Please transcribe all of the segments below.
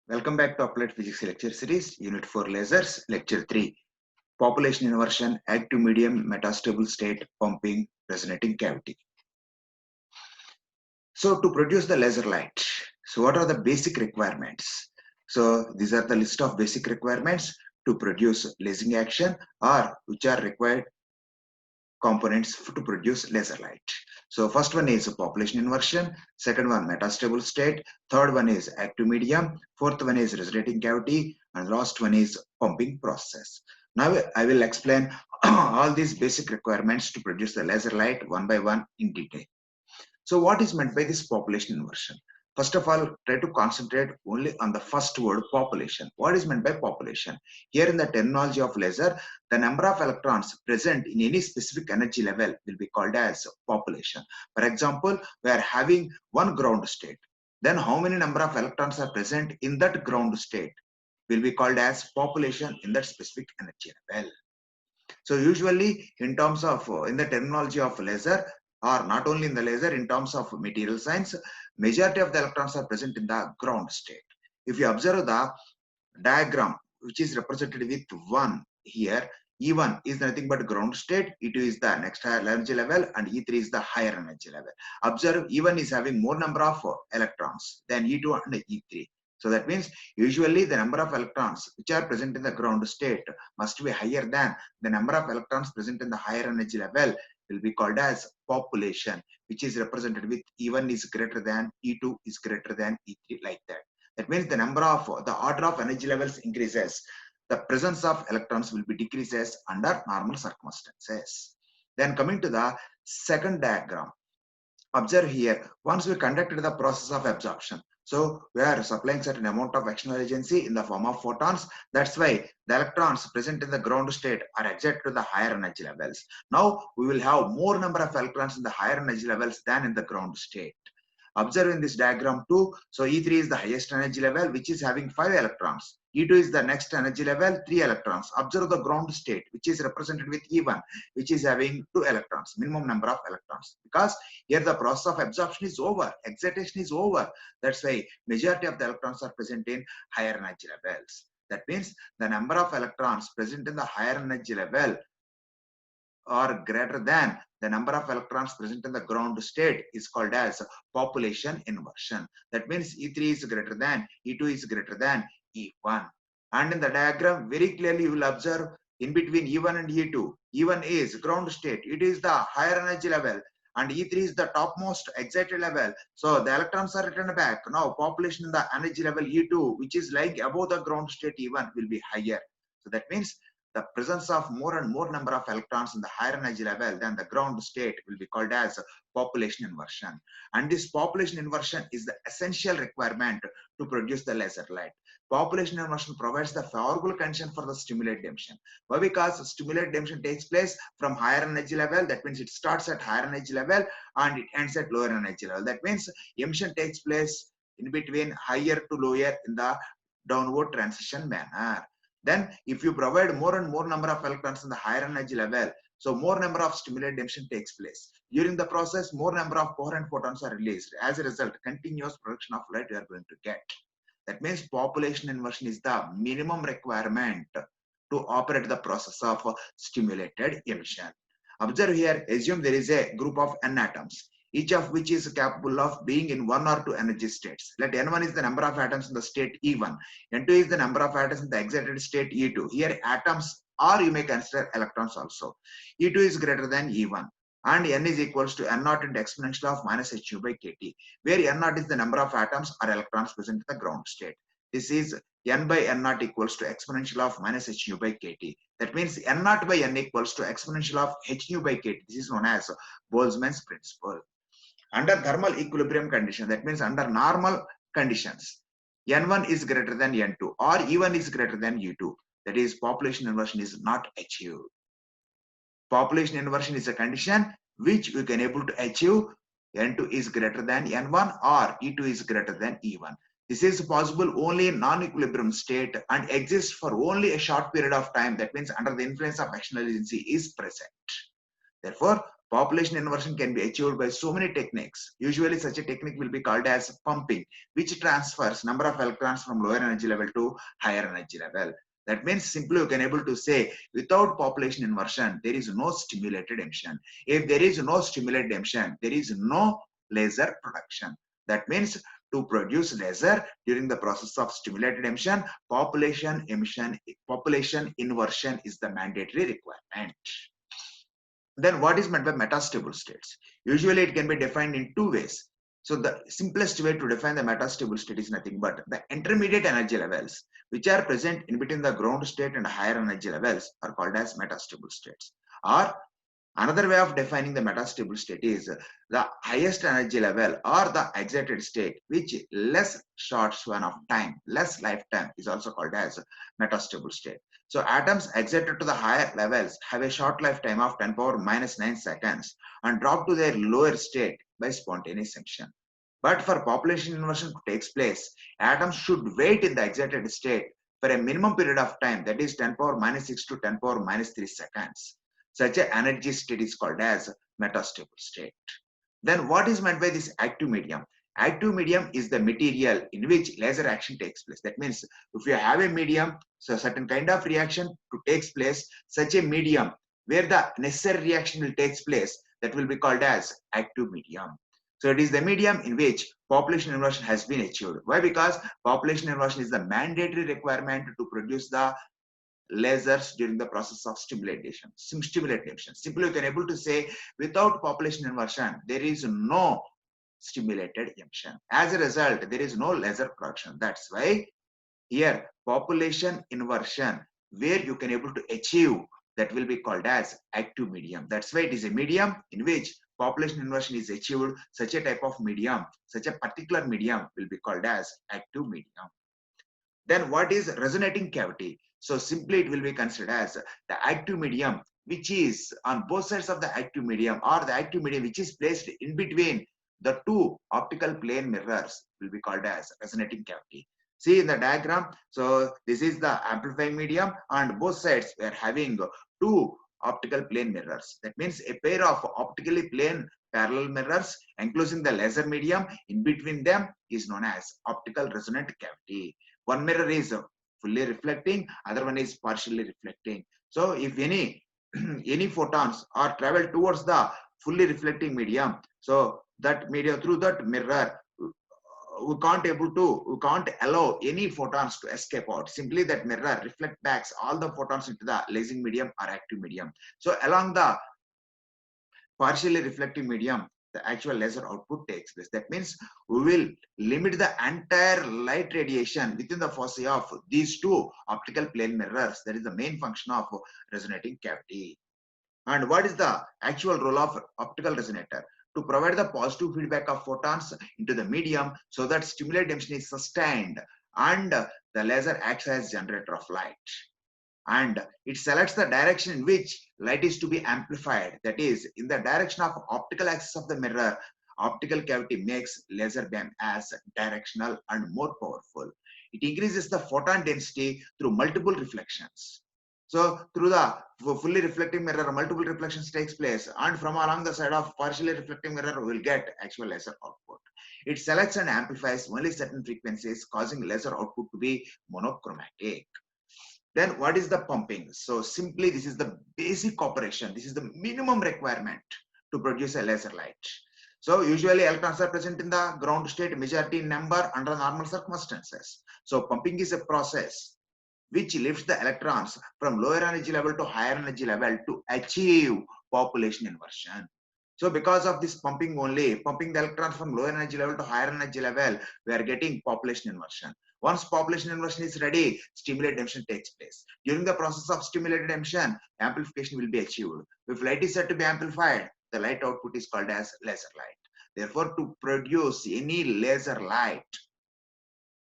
Welcome back to Applied Physics Lecture Series, Unit 4 Lasers, Lecture 3, Population Inversion, Active Medium, Metastable State, Pumping, Resonating Cavity. So to produce the laser light, so what are the basic requirements? So these are the list of basic requirements to produce lasing action or which are required components to produce laser light. So first one is population inversion, second one metastable state, third one is active medium, fourth one is resonating cavity, and last one is pumping process. Now I will explain all these basic requirements to produce the laser light one by one in detail. So what is meant by this population inversion? First of all, try to concentrate only on the first word, population. What is meant by population? Here in the terminology of laser, the number of electrons present in any specific energy level will be called as population. For example, we are having one ground state. Then how many number of electrons are present in that ground state will be called as population in that specific energy level. So usually in terms of, in the terminology of laser, or not only in the laser, in terms of material science, majority of the electrons are present in the ground state. If you observe the diagram, which is represented with 1 here, E1 is nothing but ground state, E2 is the next higher energy level, and E3 is the higher energy level. Observe E1 is having more number of electrons than E2 and E3. So that means usually the number of electrons which are present in the ground state must be higher than the number of electrons present in the higher energy level will be called as population, which is represented with E1 is greater than, E2 is greater than, E3, like that. That means the number of the order of energy levels increases. The presence of electrons will be decreases under normal circumstances. Then coming to the second diagram, observe here, once we conducted the process of absorption, so we are supplying certain amount of external agency in the form of photons. That's why the electrons present in the ground state are excited to the higher energy levels. Now we will have more number of electrons in the higher energy levels than in the ground state. Observe in this diagram too. So E3 is the highest energy level, which is having 5 electrons. E2 is the next energy level, 3 electrons. Observe the ground state, which is represented with E1, which is having 2 electrons, minimum number of electrons. Because here the process of absorption is over, excitation is over. That's why majority of the electrons are present in higher energy levels. That means the number of electrons present in the higher energy level or greater than the number of electrons present in the ground state is called as population inversion. That means E3 is greater than, E2 is greater than E1. And in the diagram, very clearly you will observe in between E1 and E2, E1 is ground state, it is the higher energy level, and E3 is the topmost excited level. So the electrons are returned back. Now population in the energy level E2, which is lying above the ground state E1, will be higher. So that means the presence of more and more number of electrons in the higher energy level than the ground state will be called as population inversion. And this population inversion is the essential requirement to produce the laser light. Population inversion provides the favorable condition for the stimulated emission. Why? Because stimulated emission takes place from higher energy level. That means it starts at higher energy level and it ends at lower energy level. That means emission takes place in between higher to lower in the downward transition manner. Then if you provide more and more number of electrons in the higher energy level, so more number of stimulated emission takes place. During the process, more number of coherent photons are released. As a result, continuous production of light you are going to get. That means population inversion is the minimum requirement to operate the process of stimulated emission. Observe here, assume there is a group of n atoms, each of which is capable of being in 1 or 2 energy states. Let N1 is the number of atoms in the state E1, N2 is the number of atoms in the excited state E2. Here atoms, or you may consider electrons also. E2 is greater than E1 and N is equals to N0 into exponential of minus HU by KT, where N0 is the number of atoms or electrons present in the ground state. This is N by N0 equals to exponential of minus HU by KT. That means N0 by N equals to exponential of HU by KT. This is known as Boltzmann's principle. Under thermal equilibrium condition, that means under normal conditions, N1 is greater than N2 or E1 is greater than E2. That is, population inversion is not achieved. Population inversion is a condition which we can able to achieve N2 is greater than N1 or E2 is greater than E1. This is possible only in non-equilibrium state and exists for only a short period of time. That means under the influence of external agency is present. Therefore, Population inversion can be achieved by so many techniques. Usually such a technique will be called as pumping, which transfers number of electrons from lower energy level to higher energy level. That means simply you can able to say without population inversion, there is no stimulated emission. If there is no stimulated emission, there is no laser production. That means to produce laser during the process of stimulated emission, population inversion is the mandatory requirement. Then what is meant by metastable states? Usually it can be defined in two ways. So the simplest way to define the metastable state is nothing but the intermediate energy levels which are present in between the ground state and higher energy levels are called as metastable states. Or another way of defining the metastable state is the highest energy level or the excited state, which less short span of time, less lifetime is also called as metastable state. So atoms excited to the higher levels have a short lifetime of 10 power minus 9 seconds and drop to their lower state by spontaneous emission. But for population inversion to take place, atoms should wait in the excited state for a minimum period of time, that is 10 power minus 6 to 10 power minus 3 seconds. Such an energy state is called as metastable state. Then what is meant by this active medium? Active medium is the material in which laser action takes place. That means if you have a medium, so certain kind of reaction to takes place, such a medium where the necessary reaction will take place, that will be called as active medium. So it is the medium in which population inversion has been achieved. Why? Because population inversion is the mandatory requirement to produce the lasers during the process of stimulation. Simply you can able to say without population inversion, there is no stimulated emission. As a result, there is no laser production. That's why here population inversion, where you can able to achieve, that will be called as active medium. That's why it is a medium in which population inversion is achieved. Such a type of medium, such a particular medium will be called as active medium. Then what is resonating cavity? So simply it will be considered as the active medium which is on both sides of the active medium, or the active medium which is placed in between the two optical plane mirrors will be called as resonating cavity. See in the diagram, so this is the amplifying medium and both sides we are having two optical plane mirrors. That means a pair of optically plane parallel mirrors enclosing the laser medium in between them is known as optical resonant cavity. One mirror is fully reflecting, other one is partially reflecting. So if any any photons are travel towards the fully reflecting medium, so that medium through that mirror we can't allow any photons to escape out. Simply that mirror reflect backs all the photons into the lasing medium or active medium. So along the partially reflective medium, the actual laser output takes place. That means we will limit the entire light radiation within the foci of these two optical plane mirrors. That is the main function of resonating cavity. And what is the actual role of optical resonator? To provide the positive feedback of photons into the medium so that stimulated emission is sustained and the laser acts as generator of light. And it selects the direction in which light is to be amplified. That is, in the direction of optical axis of the mirror, optical cavity makes laser beam as directional and more powerful. It increases the photon density through multiple reflections. So through the fully reflecting mirror, multiple reflections takes place, and from along the side of partially reflecting mirror, we will get actual laser output. It selects and amplifies only certain frequencies, causing laser output to be monochromatic. Then what is the pumping? So simply this is the basic operation. This is the minimum requirement to produce a laser light. So usually electrons are present in the ground state, majority in number under normal circumstances. So pumping is a process which lifts the electrons from lower energy level to higher energy level to achieve population inversion. So because of this pumping only, pumping the electrons from lower energy level to higher energy level, we are getting population inversion. Once population inversion is ready, stimulated emission takes place. During the process of stimulated emission, amplification will be achieved. If light is said to be amplified, the light output is called as laser light. Therefore, to produce any laser light,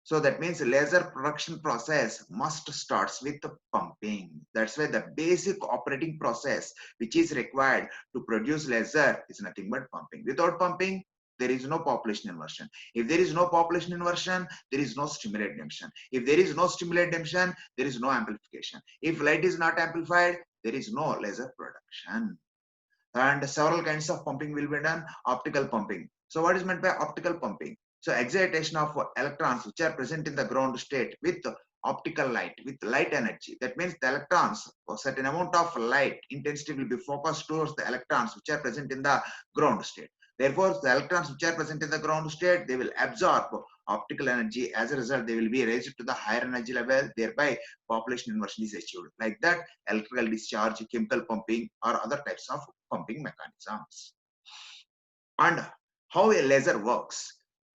so that means laser production process must starts with pumping. That's why the basic operating process which is required to produce laser is nothing but pumping. Without pumping, there is no population inversion. If there is no population inversion, there is no stimulated emission. If there is no stimulated emission, there is no amplification. If light is not amplified, there is no laser production. and several kinds of pumping will be done. Optical pumping. So what is meant by optical pumping? So excitation of electrons which are present in the ground state with optical light, with light energy. That means the electrons, a certain amount of light intensity will be focused towards the electrons which are present in the ground state. Therefore, the electrons which are present in the ground state, they will absorb optical energy. As a result, they will be raised to the higher energy level, thereby population inversion is achieved. Like that, electrical discharge, chemical pumping, or other types of pumping mechanisms. And how a laser works.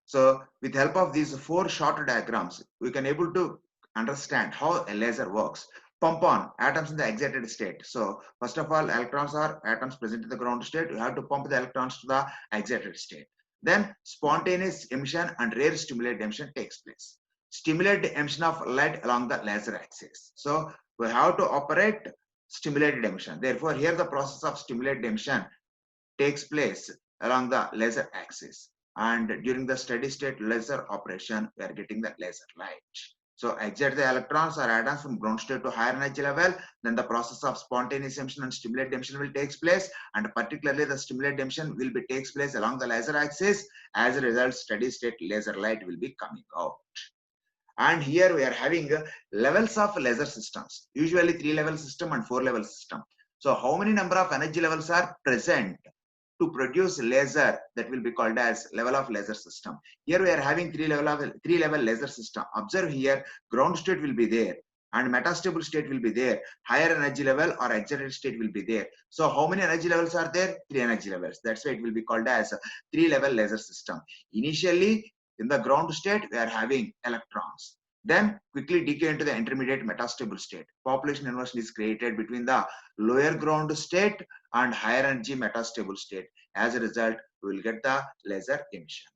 So with help of these four short diagrams, we can able to understand how a laser works. Pump on atoms in the excited state. So first of all, electrons are atoms present in the ground state. You have to pump the electrons to the excited state. Then spontaneous emission and rare stimulated emission takes place. Stimulated emission of light along the laser axis. So we have to operate stimulated emission. Therefore, here the process of stimulated emission takes place along the laser axis, and during the steady state laser operation we are getting the laser light. So excite the electrons or atoms from ground state to higher energy level, then the process of spontaneous emission and stimulated emission will takes place, and particularly the stimulated emission will be takes place along the laser axis. As a result, steady state laser light will be coming out. And here we are having levels of laser systems, usually 3-level system and 4-level system. So how many number of energy levels are present to produce laser, that will be called as level of laser system. Here we are having three-level laser system. Observe here, ground state will be there and metastable state will be there. Higher energy level or excited state will be there. So how many energy levels are there? 3 energy levels. That's why it will be called as a 3-level laser system. Initially, in the ground state, we are having electrons. Then quickly decay into the intermediate metastable state. Population inversion is created between the lower ground state and higher energy metastable state. As a result, we will get the laser emission.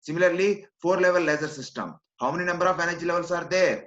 Similarly, 4-level laser system. How many number of energy levels are there?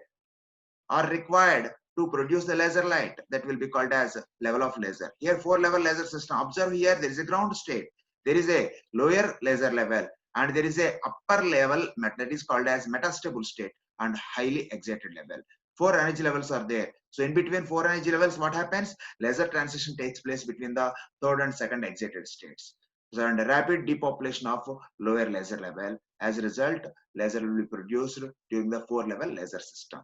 Are required to produce the laser light, that will be called as level of laser. Here 4-level laser system. Observe here, there is a ground state, there is a lower laser level, and there is a upper level that is called as metastable state and highly excited level. 4 energy levels are there. So in between 4 energy levels, what happens? Laser transition takes place between the third and second excited states. So, and rapid depopulation of lower laser level. As a result, laser will be produced during the 4-level laser system.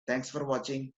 Thanks for watching.